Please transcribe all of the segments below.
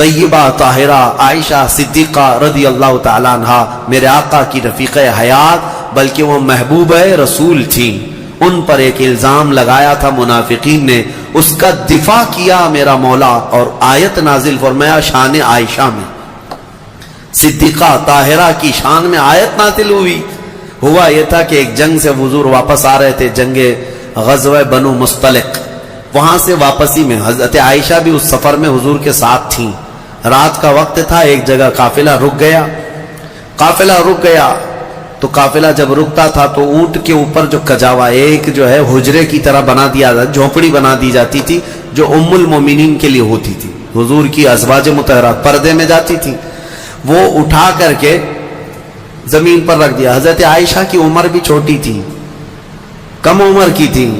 طیبہ طاہرہ عائشہ صدیقہ رضی اللہ تعالیٰ عنہا میرے آقا کی رفیق حیات بلکہ وہ محبوب رسول تھیں، ان پر ایک الزام لگایا تھا منافقین نے، اس کا دفاع کیا میرا مولا اور آیت نازل فرمایا شان عائشہ میں، صدیقہ طاہرہ کی شان میں آیت نازل ہوئی۔ ہوا یہ تھا کہ ایک جنگ سے حضور واپس آ رہے تھے، جنگ غزوہ بنو مصطلق، وہاں سے واپسی میں حضرت عائشہ بھی اس سفر میں حضور کے ساتھ تھیں۔ رات کا وقت تھا، ایک جگہ قافلہ رک گیا تو قافلہ جب رکتا تھا تو اونٹ کے اوپر جو کجاوا ایک جو ہے حجرے کی طرح بنا دیا جاتا، جھونپڑی بنا دی جاتی تھی جو ام المومنین کے لیے ہوتی تھی، حضور کی ازواج مطہرات پردے میں جاتی تھی، وہ اٹھا کر کے زمین پر رکھ دیا۔ حضرت عائشہ کی عمر بھی چھوٹی تھی، کم عمر کی تھی،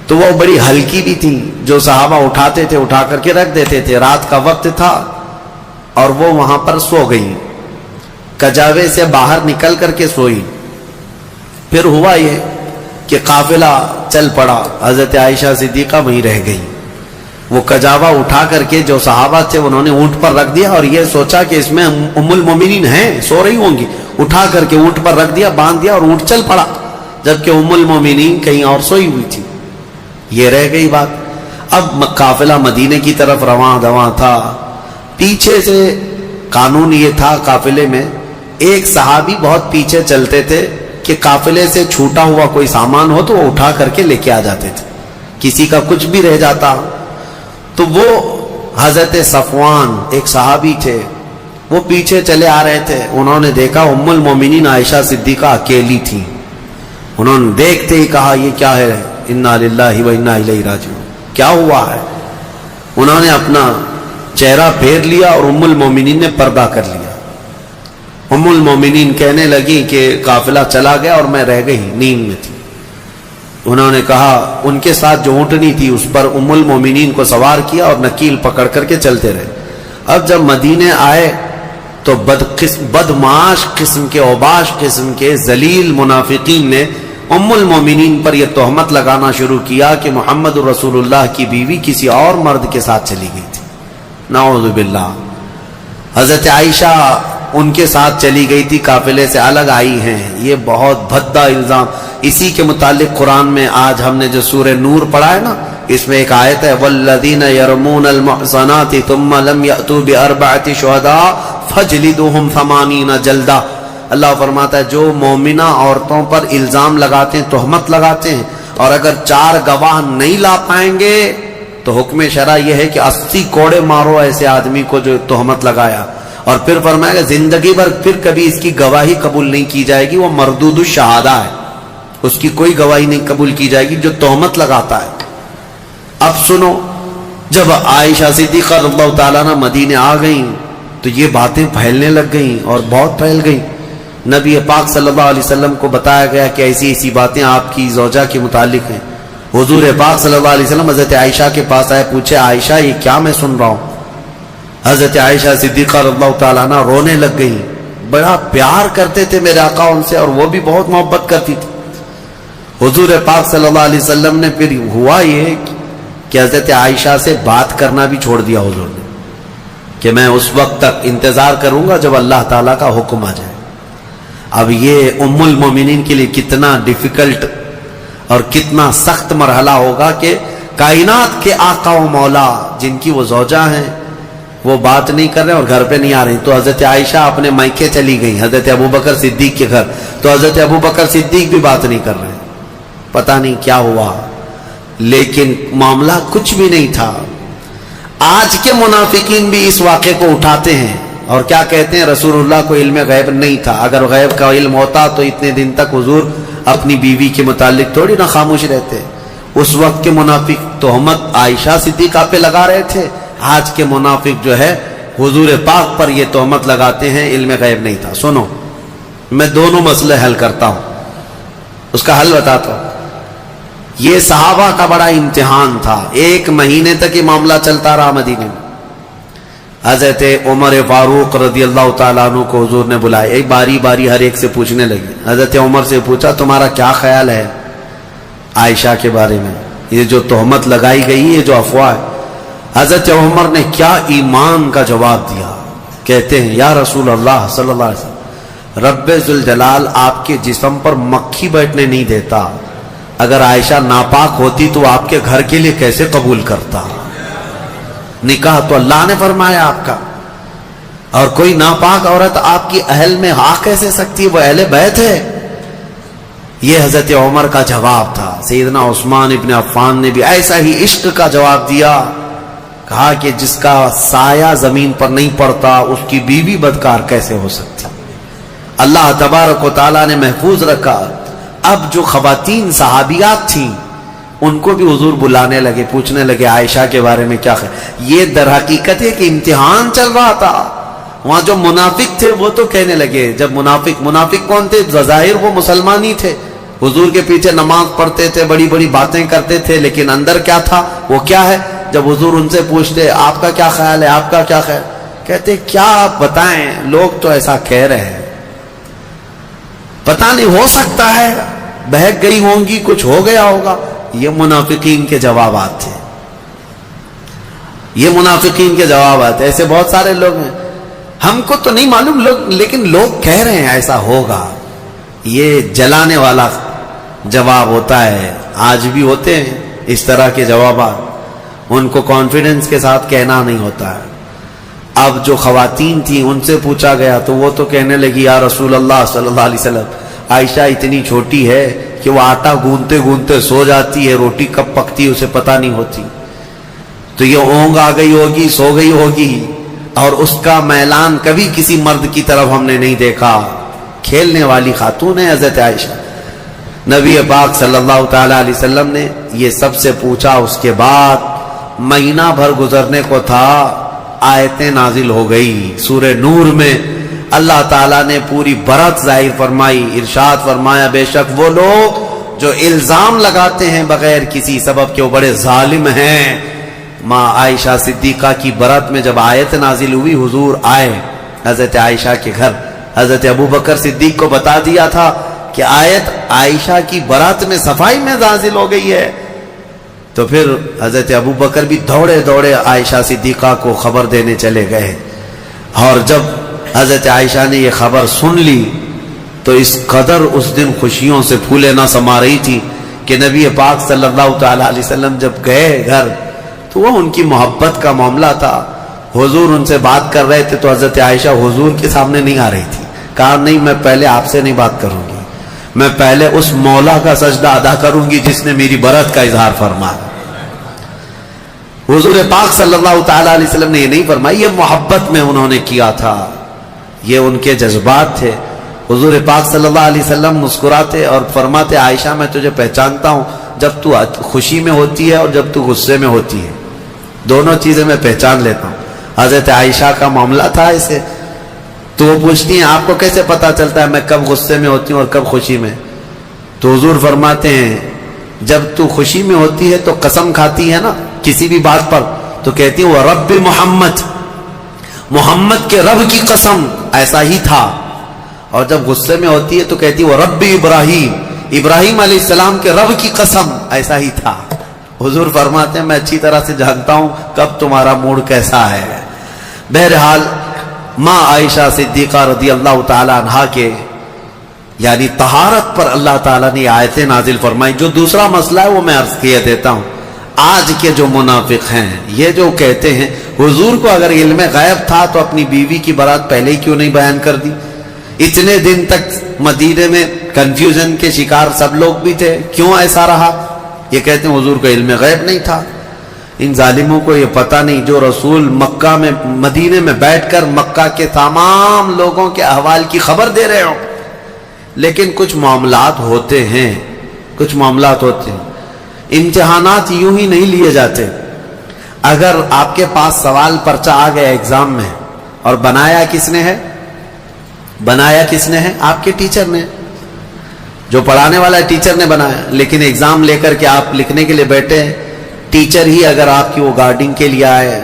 تو وہ بڑی ہلکی بھی تھی، جو صحابہ اٹھاتے تھے اٹھا کر کے رکھ دیتے تھے۔ رات کا وقت تھا اور وہ وہاں پر سو گئی، کجاوے سے باہر نکل کر کے سوئی۔ پھر ہوا یہ کہ قافلہ چل پڑا، حضرت عائشہ صدیقہ وہیں رہ گئی۔ وہ کجاوا اٹھا کر کے جو صحابہ تھے انہوں نے اونٹ پر رکھ دیا اور یہ سوچا کہ اس میں ام المومنین ہیں، سو رہی ہوں گی، اٹھا کر کے اونٹ پر رکھ دیا، باندھ دیا اور اونٹ چل پڑا، جبکہ ام المومنین کہیں اور سوئی ہوئی تھی۔ یہ رہ گئی بات۔ اب قافلہ مدینے کی طرف رواں دواں تھا، پیچھے سے قانون یہ تھا قافلے میں ایک صحابی بہت پیچھے چلتے تھے کہ قافلے سے چھوٹا ہوا کوئی سامان ہو تو وہ اٹھا کر کے لے کے آ جاتے تھے، کسی کا کچھ بھی رہ جاتا تو وہ حضرت صفوان ایک صحابی تھے، وہ پیچھے چلے آ رہے تھے، انہوں نے دیکھا ام المومنین عائشہ صدیقہ اکیلی تھی، انہوں نے دیکھتے ہی کہا یہ کیا ہے، انا للہ و انا الیہ راجعون، کیا ہوا ہے؟ انہوں نے اپنا چہرہ پھیر لیا اور ام المومنین نے پردہ کر لیا۔ ام المومنین کہنے لگی کہ قافلہ چلا گیا اور میں رہ گئی، نیند میں تھی۔ انہوں نے کہا ان کے ساتھ جو اونٹنی تھی اس پر ام المومنین کو سوار کیا اور نکیل پکڑ کر کے چلتے رہے۔ اب جب مدینے آئے تو بدمعاش قسم کے اوباش قسم کے ذلیل منافقین نے ام المومنین پر یہ تہمت لگانا شروع کیا کہ محمد رسول اللہ کی بیوی کسی اور مرد کے ساتھ چلی گئی تھی، نعوذ باللہ۔ حضرت عائشہ ان کے ساتھ چلی گئی تھی، قافلے سے الگ آئی ہیں، یہ بہت بھدا الزام۔ اسی کے متعلق قرآن میں آج ہم نے جو سورہ نور پڑھا ہے نا، اس میں ایک آیت ہے والذین یرمون المحصنات ثم لم یأتوا باربعۃ شہداء فاجلدوہم 80 جلدہ۔ اللہ فرماتا ہے جو مومنہ عورتوں پر الزام لگاتے ہیں، تہمت لگاتے ہیں، اور اگر 4 گواہ نہیں لا پائیں گے تو حکم شرع یہ ہے کہ 80 کوڑے مارو ایسے آدمی کو جو تہمت لگایا۔ اور پھر فرمایا کہ زندگی بھر پھر کبھی اس کی گواہی قبول نہیں کی جائے گی، وہ مردود الشہادہ ہے، اس کی کوئی گواہی نہیں قبول کی جائے گی جو تہمت لگاتا ہے۔ اب سنو، جب عائشہ صدیقہ رضی اللہ تعالیٰ عنہ مدینے آ گئیں تو یہ باتیں پھیلنے لگ گئیں اور بہت پھیل گئیں۔ نبی پاک صلی اللہ علیہ وسلم کو بتایا گیا کہ ایسی ایسی باتیں آپ کی زوجہ کے متعلق ہیں۔ حضور پاک صلی اللہ علیہ وسلم حضرت عائشہ کے پاس آئے، پوچھے عائشہ یہ کیا میں سن رہا ہوں؟ حضرت عائشہ صدیقہ رضی اللہ تعالیٰ عنہ رونے لگ گئی، بڑا پیار کرتے تھے میرے آقا ان سے اور وہ بھی بہت محبت کرتی تھی۔ حضور پاک صلی اللہ علیہ وسلم نے پھر ہوا یہ کہ حضرت عائشہ سے بات کرنا بھی چھوڑ دیا حضور نے، کہ میں اس وقت تک انتظار کروں گا جب اللہ تعالیٰ کا حکم آ جائے۔ اب یہ ام المومنین کے لیے کتنا ڈیفیکلٹ اور کتنا سخت مرحلہ ہوگا کہ کائنات کے آقا و مولا جن کی وہ زوجہ ہیں وہ بات نہیں کر رہے اور گھر پہ نہیں آ رہی۔ تو حضرت عائشہ اپنے مائکے چلی گئی حضرت ابوبکر صدیق کے گھر، تو حضرت ابوبکر صدیق بھی بات نہیں کر رہے، پتہ نہیں کیا ہوا، لیکن معاملہ کچھ بھی نہیں تھا۔ آج کے منافقین بھی اس واقعے کو اٹھاتے ہیں اور کیا کہتے ہیں رسول اللہ کو علم غیب نہیں تھا، اگر غیب کا علم ہوتا تو اتنے دن تک حضور اپنی بیوی کے متعلق تھوڑی نہ خاموش رہتے۔ اس وقت کے منافق تہمت عائشہ صدیقہ پہ لگا رہے تھے، آج کے منافق جو ہے حضور پاک پر یہ تہمت لگاتے ہیں علم غیب نہیں تھا۔ سنو، میں دونوں مسئلے حل کرتا ہوں، اس کا حل بتاتا ہوں۔ یہ صحابہ کا بڑا امتحان تھا، 1 مہینے تک یہ معاملہ چلتا رہا مدینے میں۔ حضرت عمر فاروق رضی اللہ تعالیٰ عنہ کو حضور نے بلایا، ایک باری باری ہر ایک سے پوچھنے لگے۔ حضرت عمر سے پوچھا تمہارا کیا خیال ہے عائشہ کے بارے میں، یہ جو تہمت لگائی گئی ہے، جو افواہ ہے؟ حضرت عمر نے کیا ایمان کا جواب دیا. کہتے ہیں یا رسول اللہ صلی اللہ علیہ وسلم، رب ذوالجلال آپ کے جسم پر مکھی بیٹھنے نہیں دیتا. اگر عائشہ ناپاک ہوتی تو آپ کے گھر کے لیے کیسے قبول کرتا؟ نکاح تو اللہ نے فرمایا آپ کا، اور کوئی ناپاک عورت آپ کی اہل میں آ کیسے سکتی ہے؟ وہ اہل بیت ہے. یہ حضرت عمر کا جواب تھا. سیدنا عثمان ابن عفان نے بھی ایسا ہی عشق کا جواب دیا. کہا کہ جس کا سایہ زمین پر نہیں پڑتا اس کی بیوی بدکار کیسے ہو سکتی؟ اللہ تبارک و تعالیٰ نے محفوظ رکھا. اب جو خواتین صحابیات تھیں ان کو بھی حضور بلانے لگے، پوچھنے لگے عائشہ کے بارے میں کیا خیر. یہ در حقیقت ہے کہ امتحان چل رہا تھا. وہاں جو منافق تھے وہ تو کہنے لگے، جب منافق کون تھے؟ ظاہر وہ مسلمان ہی تھے، حضور کے پیچھے نماز پڑھتے تھے، بڑی بڑی باتیں کرتے تھے، لیکن اندر کیا تھا وہ کیا ہے؟ جب حضور ان سے پوچھتے آپ کا کیا خیال ہے، آپ کا کیا خیال، کہتے کیا آپ بتائیں، لوگ تو ایسا کہہ رہے ہیں، پتہ نہیں، ہو سکتا ہے بہک گئی ہوں گی، کچھ ہو گیا ہوگا. یہ منافقین کے جوابات تھے. یہ منافقین کے جوابات. ایسے بہت سارے لوگ ہیں، ہم کو تو نہیں معلوم لوگ، لیکن لوگ کہہ رہے ہیں ایسا ہوگا. یہ جلانے والا جواب ہوتا ہے. آج بھی ہوتے ہیں اس طرح کے جوابات، ان کو کانفیڈنس کے ساتھ کہنا نہیں ہوتا ہے. اب جو خواتین تھیں ان سے پوچھا گیا تو وہ تو کہنے لگی یا رسول اللہ صلی اللہ علیہ وسلم، عائشہ اتنی چھوٹی ہے کہ وہ آٹا گوندتے گوندتے سو جاتی ہے، روٹی کب پکتی ہے اسے پتہ نہیں ہوتی. تو یہ اونگ آ گئی ہوگی، سو گئی ہوگی، اور اس کا میلان کبھی کسی مرد کی طرف ہم نے نہیں دیکھا. کھیلنے والی خاتون ہے حضرت عائشہ. نبی پاک صلی اللہ تعالی علیہ وسلم نے یہ سب سے پوچھا. اس کے بعد مہینہ بھر گزرنے کو تھا، آیتیں نازل ہو گئی. سورہ نور میں اللہ تعالیٰ نے پوری برات ظاہر فرمائی. ارشاد فرمایا بے شک وہ لوگ جو الزام لگاتے ہیں بغیر کسی سبب کے وہ بڑے ظالم ہیں. ماں عائشہ صدیقہ کی برات میں جب آیت نازل ہوئی، حضور آئے حضرت عائشہ کے گھر. حضرت ابوبکر صدیق کو بتا دیا تھا کہ آیت عائشہ کی برات میں صفائی میں نازل ہو گئی ہے. تو پھر حضرت ابوبکر بھی دوڑے دوڑے عائشہ صدیقہ کو خبر دینے چلے گئے. اور جب حضرت عائشہ نے یہ خبر سن لی تو اس قدر اس دن خوشیوں سے پھولے نہ سما رہی تھی کہ نبی پاک صلی اللہ تعالی علیہ وسلم جب گئے گھر تو وہ ان کی محبت کا معاملہ تھا. حضور ان سے بات کر رہے تھے تو حضرت عائشہ حضور کے سامنے نہیں آ رہی تھی. کہا نہیں، میں پہلے آپ سے نہیں بات کروں گی، میں پہلے اس مولا کا سجدہ ادا کروں گی جس نے میری برات کا اظہار فرمایا. حضور پاک صلی اللہ تعالی علیہ وسلم نے یہ نہیں فرمایا، یہ محبت میں انہوں نے کیا تھا، یہ ان کے جذبات تھے. حضور پاک صلی اللہ علیہ وسلم مسکراتے اور فرماتے عائشہ میں تجھے پہچانتا ہوں جب تو خوشی میں ہوتی ہے اور جب تو غصے میں ہوتی ہے، دونوں چیزیں میں پہچان لیتا ہوں. حضرت عائشہ کا معاملہ تھا اسے. تو وہ پوچھتی ہیں آپ کو کیسے پتا چلتا ہے میں کب غصے میں ہوتی ہوں اور کب خوشی میں؟ تو حضور فرماتے ہیں جب تو خوشی میں ہوتی ہے تو قسم کھاتی ہے نا کسی بھی بات پر، تو کہتی ہے وہ رب محمد، محمد کے رب کی قسم، ایسا ہی تھا. اور جب غصے میں ہوتی ہے تو کہتی ہے وہ رب ابراہیم، ابراہیم علیہ السلام کے رب کی قسم، ایسا ہی تھا. حضور فرماتے ہیں میں اچھی طرح سے جانتا ہوں کب تمہارا موڈ کیسا ہے. بہرحال ماں عائشہ صدیقہ رضی اللہ تعالی عنہا کے یعنی طہارت پر اللہ تعالیٰ نے آیتیں نازل فرمائی. جو دوسرا مسئلہ ہے وہ میں عرض کیے دیتا ہوں. آج کے جو منافق ہیں یہ جو کہتے ہیں حضور کو اگر علم غیب تھا تو اپنی بیوی کی برات پہلے کیوں نہیں بیان کر دی؟ اتنے دن تک مدینے میں کنفیوژن کے شکار سب لوگ بھی تھے، کیوں ایسا رہا؟ یہ کہتے ہیں حضور کو علم غیب نہیں تھا. ان ظالموں کو یہ پتہ نہیں جو رسول مکہ میں مدینے میں بیٹھ کر مکہ کے تمام لوگوں کے احوال کی خبر دے رہے ہوں. لیکن کچھ معاملات ہوتے ہیں، کچھ معاملات ہوتے ہیں. امتحانات یوں ہی نہیں لیے جاتے. اگر آپ کے پاس سوال پرچہ آ گیا ایگزام میں اور بنایا کس نے ہے؟ بنایا کس نے ہے؟ آپ کے ٹیچر نے. جو پڑھانے والا ٹیچر نے بنایا. لیکن ایگزام لے کر کے آپ لکھنے کے لیے بیٹھے ہیں، ٹیچر ہی اگر آپ کی وہ گارڈنگ کے لیے آئے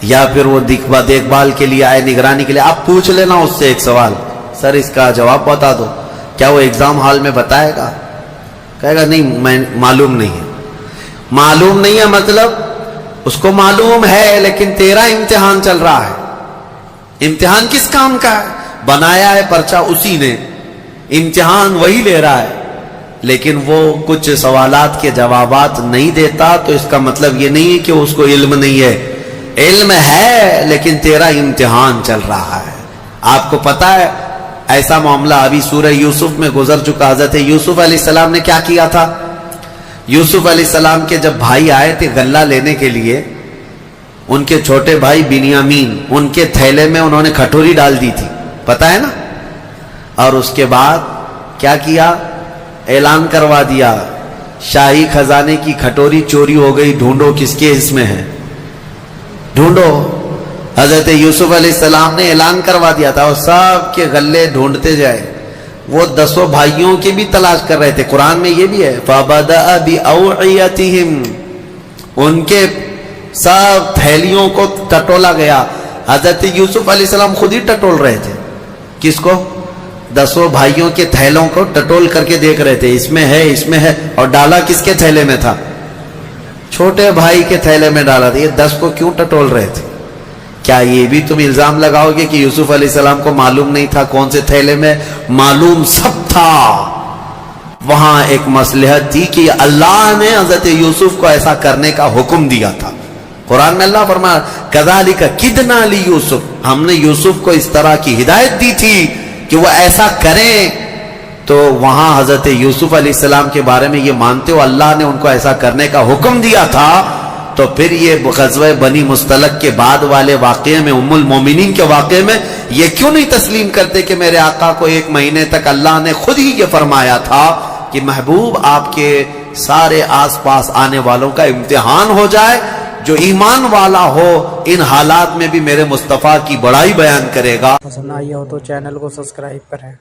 یا پھر وہ دیکھ بھال کے لیے آئے، نگرانی کے لیے، آپ پوچھ لینا اس سے ایک سوال، سر اس کا جواب بتا دو. کیا وہ ایگزام ہال میں بتائے گا؟ کہے گا نہیں میں معلوم نہیں ہے. معلوم نہیں ہے مطلب اس کو معلوم ہے لیکن تیرا امتحان چل رہا ہے. امتحان کس کام کا ہے؟ بنایا ہے پرچہ اسی نے, امتحان وہی لے رہا ہے, لیکن وہ کچھ سوالات کے جوابات نہیں دیتا تو اس کا مطلب یہ نہیں ہے کہ اس کو علم نہیں ہے. علم ہے لیکن تیرا امتحان چل رہا ہے. آپ کو پتا ہے ایسا معاملہ ابھی سورہ یوسف میں گزر چکا. حضرت یوسف علیہ السلام نے کیا کیا تھا؟ یوسف علیہ السلام کے جب بھائی آئے تھے غلہ لینے کے لیے, ان کے چھوٹے بھائی بنیامین, ان کے تھیلے میں انہوں نے کھٹوری ڈال دی تھی, پتا ہے نا. اور اس کے بعد کیا کیا؟ اعلان کروا دیا شاہی خزانے کی کھٹوری چوری ہو گئی, ڈھونڈو کس کے اس میں ہے, ڈھونڈو. حضرت یوسف علیہ السلام نے اعلان کروا دیا تھا اور سب کے غلے ڈھونڈتے جائے. وہ 10 بھائیوں کی بھی تلاش کر رہے تھے. قرآن میں یہ بھی ہے فَبَدَأَ بِأَوْعِيَتِهِمْ, ان کے سب تھیلیوں کو ٹٹولا گیا. حضرت یوسف علیہ السلام خود ہی ٹٹول رہے تھے. کس کو؟ 10 بھائیوں کے تھیلوں کو ٹٹول کر کے دیکھ رہے تھے, اس میں ہے, اس میں ہے. اور ڈالا کس کے تھیلے میں تھا؟ چھوٹے بھائی کے تھیلے میں ڈالا تھا. یہ 10 کو کیوں ٹٹول رہے تھے؟ کیا یہ بھی تم الزام لگاؤ گے کہ یوسف علیہ السلام کو معلوم نہیں تھا کون سے تھیلے میں؟ معلوم سب تھا. وہاں ایک مصلحت تھی کہ اللہ نے حضرت یوسف کو ایسا کرنے کا حکم دیا تھا. قرآن میں اللہ فرمایا کذالک کدنا لیوسف, ہم نے یوسف کو اس طرح کی ہدایت دی تھی کہ وہ ایسا کریں. تو وہاں حضرت یوسف علیہ السلام کے بارے میں یہ مانتے ہو اللہ نے ان کو ایسا کرنے کا حکم دیا تھا, تو پھر یہ غزوہ بنی مستلق کے بعد والے واقعے میں, ام المومنین کے واقعے میں یہ کیوں نہیں تسلیم کرتے کہ میرے آقا کو 1 مہینے تک اللہ نے خود ہی یہ فرمایا تھا کہ محبوب آپ کے سارے آس پاس آنے والوں کا امتحان ہو جائے, جو ایمان والا ہو ان حالات میں بھی میرے مصطفیٰ کی بڑائی بیان کرے گا. پسند آئی ہو تو چینل کو سبسکرائب کریں.